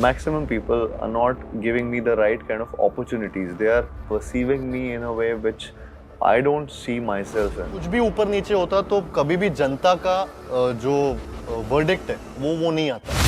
maximum people are not giving me the right kind of opportunities. They are perceiving me in a way which I don't see myself in. कुछ भी ऊपर नीचे होता तो कभी भी जनता का जो वर्डिक्ट है वो नहीं आता।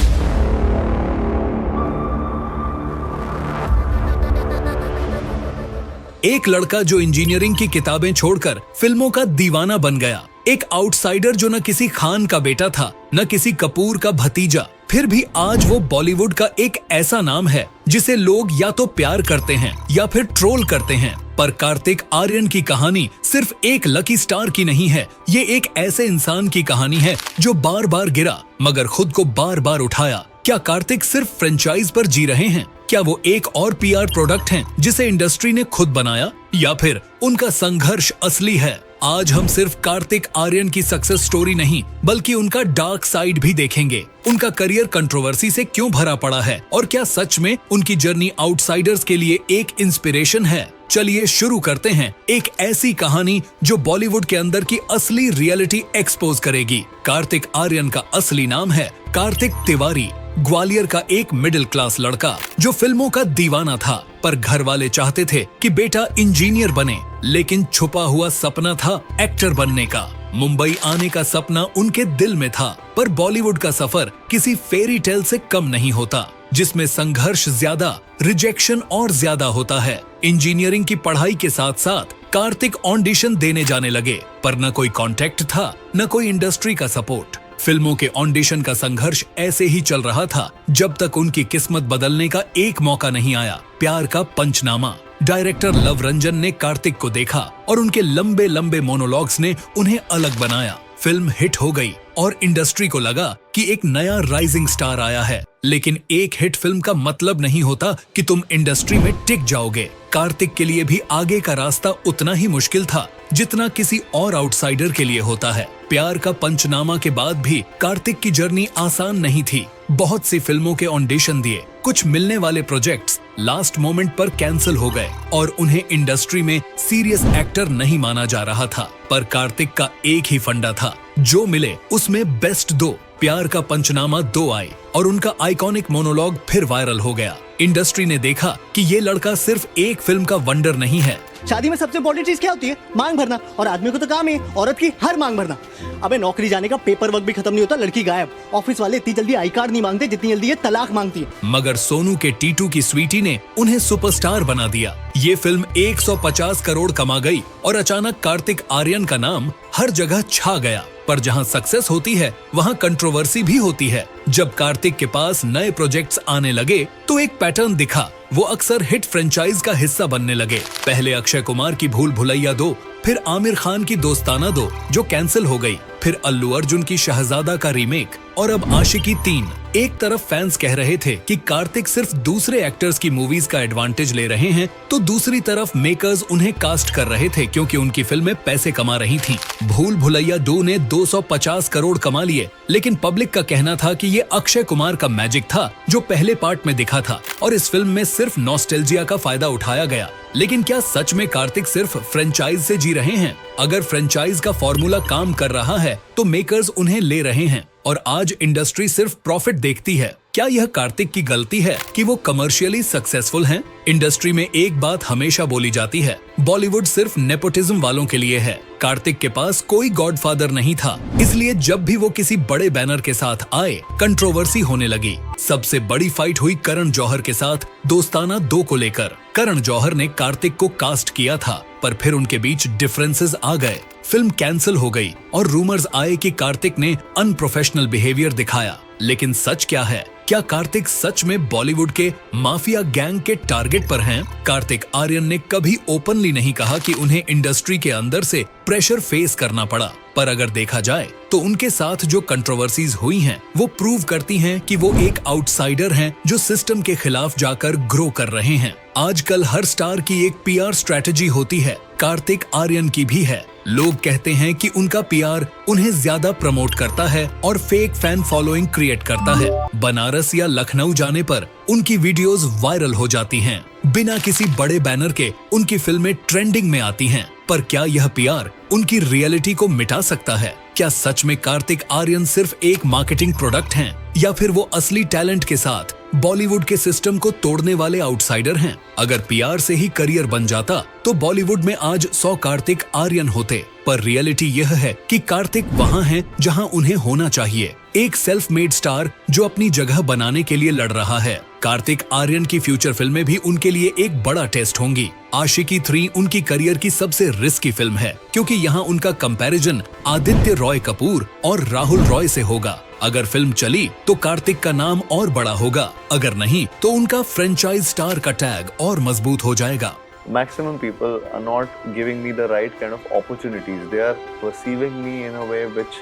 एक लड़का जो इंजीनियरिंग की किताबें छोड़कर फिल्मों का दीवाना बन गया, एक आउटसाइडर जो न किसी खान का बेटा था न किसी कपूर का भतीजा, फिर भी आज वो बॉलीवुड का एक ऐसा नाम है जिसे लोग या तो प्यार करते हैं या फिर ट्रोल करते हैं। पर कार्तिक आर्यन की कहानी सिर्फ एक लकी स्टार की नहीं है, ये एक ऐसे इंसान की कहानी है जो बार बार गिरा मगर खुद को बार बार उठाया। क्या कार्तिक सिर्फ फ्रेंचाइज पर जी रहे हैं? क्या वो एक और पीआर प्रोडक्ट हैं जिसे इंडस्ट्री ने खुद बनाया, या फिर उनका संघर्ष असली है? आज हम सिर्फ कार्तिक आर्यन की सक्सेस स्टोरी नहीं बल्कि उनका डार्क साइड भी देखेंगे। उनका करियर कंट्रोवर्सी से क्यों भरा पड़ा है और क्या सच में उनकी जर्नी आउटसाइडर्स के लिए एक इंस्पिरेशन है? चलिए शुरू करते हैं एक ऐसी कहानी जो बॉलीवुड के अंदर की असली रियलिटी एक्सपोज करेगी। कार्तिक आर्यन का असली नाम है कार्तिक तिवारी, ग्वालियर का एक मिडिल क्लास लड़का जो फिल्मों का दीवाना था, पर घर वाले चाहते थे कि बेटा इंजीनियर बने, लेकिन छुपा हुआ सपना था एक्टर बनने का। मुंबई आने का सपना उनके दिल में था, पर बॉलीवुड का सफर किसी फेरी टेल से कम नहीं होता, जिसमें संघर्ष ज्यादा, रिजेक्शन और ज्यादा होता है। इंजीनियरिंग की पढ़ाई के साथ साथ कार्तिक ऑडिशन देने जाने लगे, पर न कोई कॉन्टेक्ट था न कोई इंडस्ट्री का सपोर्ट। फिल्मों के ऑडिशन का संघर्ष ऐसे ही चल रहा था जब तक उनकी किस्मत बदलने का एक मौका नहीं आया। प्यार का पंचनामा। डायरेक्टर लव रंजन ने कार्तिक को देखा और उनके लंबे लंबे मोनोलॉग्स ने उन्हें अलग बनाया। फिल्म हिट हो गई और इंडस्ट्री को लगा कि एक नया राइजिंग स्टार आया है। लेकिन एक हिट फिल्म का मतलब नहीं होता कि तुम इंडस्ट्री में टिक जाओगे। कार्तिक के लिए भी आगे का रास्ता उतना ही मुश्किल था जितना किसी और आउटसाइडर के लिए होता है। प्यार का पंचनामा के बाद भी कार्तिक की जर्नी आसान नहीं थी। बहुत सी फिल्मों के ऑडिशन दिए, कुछ मिलने वाले प्रोजेक्ट्स लास्ट मोमेंट पर कैंसिल हो गए और उन्हें इंडस्ट्री में सीरियस एक्टर नहीं माना जा रहा था। पर कार्तिक का एक ही फंडा था, जो मिले उसमें बेस्ट दो। प्यार का पंचनामा 2 आए और उनका आइकॉनिक मोनोलॉग फिर वायरल हो गया। इंडस्ट्री ने देखा कि ये लड़का सिर्फ एक फिल्म का वंडर नहीं है। शादी में सबसे इम्पोर्टेंट चीज क्या होती है? मांग भरना। और आदमी को तो काम है औरत की हर मांग भरना। अबे नौकरी जाने का पेपर वर्क भी खत्म नहीं होता, लड़की गायब। ऑफिस वाले इतनी जल्दी आई कार्ड नहीं मांगते जितनी जल्दी ये तलाक मांगती है। मगर सोनू के टीटू की स्वीटी ने उन्हें सुपरस्टार बना दिया। ये फिल्म 150 करोड़ कमा गई और अचानक कार्तिक आर्यन का नाम हर जगह छा गया। पर जहां सक्सेस होती है वहां कंट्रोवर्सी भी होती है। जब कार्तिक के पास नए प्रोजेक्ट्स आने लगे तो एक पैटर्न दिखा। वो अक्सर हिट फ्रेंचाइज का हिस्सा बनने लगे। पहले अक्षय कुमार की भूल भुलैया 2, फिर आमिर खान की दोस्ताना 2 जो कैंसिल हो गई, फिर अल्लू अर्जुन की शहजादा का रीमेक और अब आशिकी 3। एक तरफ फैंस कह रहे थे कि कार्तिक सिर्फ दूसरे एक्टर्स की मूवीज का एडवांटेज ले रहे हैं, तो दूसरी तरफ मेकर्स उन्हें कास्ट कर रहे थे क्योंकि उनकी फिल्में पैसे कमा रही थीं। भूल भुलैया 2 ने 250 करोड़ कमा लिए, लेकिन पब्लिक का कहना था कि ये अक्षय कुमार का मैजिक था जो पहले पार्ट में दिखा था और इस फिल्म में सिर्फ नॉस्टैल्जिया का फायदा उठाया गया। लेकिन क्या सच में कार्तिक सिर्फ फ्रेंचाइज से जी रहे हैं? अगर फ्रेंचाइज का फॉर्मूला काम कर रहा है तो मेकर्स उन्हें ले रहे हैं और आज इंडस्ट्री सिर्फ प्रॉफिट देखती है। क्या यह कार्तिक की गलती है कि वो कमर्शियली सक्सेसफुल हैं? इंडस्ट्री में एक बात हमेशा बोली जाती है, बॉलीवुड सिर्फ नेपोटिज्म वालों के लिए है। कार्तिक के पास कोई गॉडफादर नहीं था, इसलिए जब भी वो किसी बड़े बैनर के साथ आए कंट्रोवर्सी होने लगी। सबसे बड़ी फाइट हुई करण जौहर के साथ दोस्ताना 2 को लेकर। करण जौहर ने कार्तिक को कास्ट किया था, पर फिर उनके बीच डिफरेंसेस आ गए। फिल्म कैंसिल हो गई और रूमर्स आए कि कार्तिक ने अनप्रोफेशनल बिहेवियर दिखाया। लेकिन सच क्या है? क्या कार्तिक सच में बॉलीवुड के माफिया गैंग के टारगेट पर हैं? कार्तिक आर्यन ने कभी ओपनली नहीं कहा कि उन्हें इंडस्ट्री के अंदर से प्रेशर फेस करना पड़ा, पर अगर देखा जाए तो उनके साथ जो कंट्रोवर्सीज हुई हैं, वो प्रूव करती हैं कि वो एक आउटसाइडर हैं जो सिस्टम के खिलाफ जाकर ग्रो कर रहे हैं। आजकल हर स्टार की एक पीआर स्ट्रेटेजी होती है, कार्तिक आर्यन की भी है। लोग कहते हैं कि उनका पीआर उन्हें ज्यादा प्रमोट करता है और फेक फैन फॉलोइंग क्रिएट करता है। बनारस या लखनऊ जाने पर उनकी वीडियोस वायरल हो जाती हैं। बिना किसी बड़े बैनर के उनकी फिल्में ट्रेंडिंग में आती हैं। पर क्या यह पीआर उनकी रियलिटी को मिटा सकता है? क्या सच में कार्तिक आर्यन सिर्फ एक मार्केटिंग प्रोडक्ट हैं या फिर वो असली टैलेंट के साथ बॉलीवुड के सिस्टम को तोड़ने वाले आउटसाइडर हैं? अगर पीआर से ही करियर बन जाता तो बॉलीवुड में आज 100 कार्तिक आर्यन होते, पर रियलिटी यह है कि कार्तिक वहाँ हैं जहाँ उन्हें होना चाहिए, एक सेल्फ मेड स्टार जो अपनी जगह बनाने के लिए लड़ रहा है। कार्तिक आर्यन की फ्यूचर फिल्में भी उनके लिए एक बड़ा टेस्ट होंगी। आशिकी 3 उनकी करियर की सबसे रिस्की फिल्म है, क्योंकि यहाँ उनका कंपैरिजन आदित्य रॉय कपूर और राहुल रॉय से होगा। अगर फिल्म चली तो कार्तिक का नाम और बड़ा होगा, अगर नहीं तो उनका फ्रेंचाइज स्टार का टैग और मजबूत हो जाएगा। Maximum people are not giving me the right kind of opportunities. They are perceiving me in a way which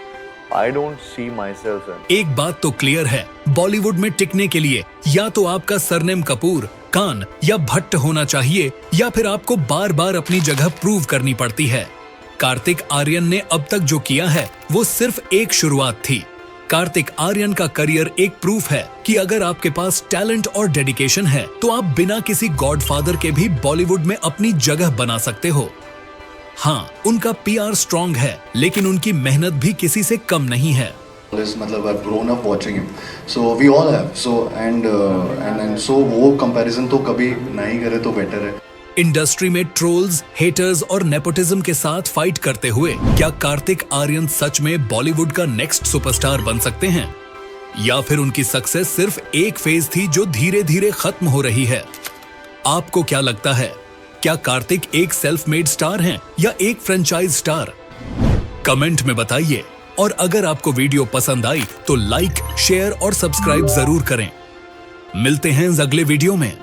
I don't see myself in. एक बात तो क्लियर है, बॉलीवुड में टिकने के लिए या तो आपका सरनेम कपूर, खान या भट्ट होना चाहिए, या फिर आपको बार बार अपनी जगह प्रूव करनी पड़ती है। कार्तिक आर्यन ने अब तक जो किया है वो सिर्फ एक शुरुआत थी। कार्तिक आर्यन का करियर एक प्रूफ है कि अगर आपके पास टैलेंट और डेडिकेशन है तो आप बिना किसी गॉडफादर के भी बॉलीवुड में अपनी जगह बना सकते हो। हाँ, उनका पीआर स्ट्रॉन्ग है, लेकिन उनकी मेहनत भी किसी से कम नहीं है। मतलब I've grown up watching him, so we all have, so वो कंपैरिजन तो कभी नहीं करे तो बेटर है। इंडस्ट्री में ट्रोल्स, हेटर्स और नेपोटिज्म के साथ फाइट करते हुए क्या कार्तिक आर्यन सच में बॉलीवुड का नेक्स्ट सुपरस्टार बन सकते हैं, या फिर उनकी सक्सेस सिर्फ एक फेज थी जो धीरे धीरे खत्म हो रही है? आपको क्या लगता है, क्या कार्तिक एक सेल्फ मेड स्टार हैं या एक फ्रेंचाइज स्टार? कमेंट में बताइए, और अगर आपको वीडियो पसंद आई तो लाइक, शेयर और सब्सक्राइब जरूर करें। मिलते हैं अगले वीडियो में।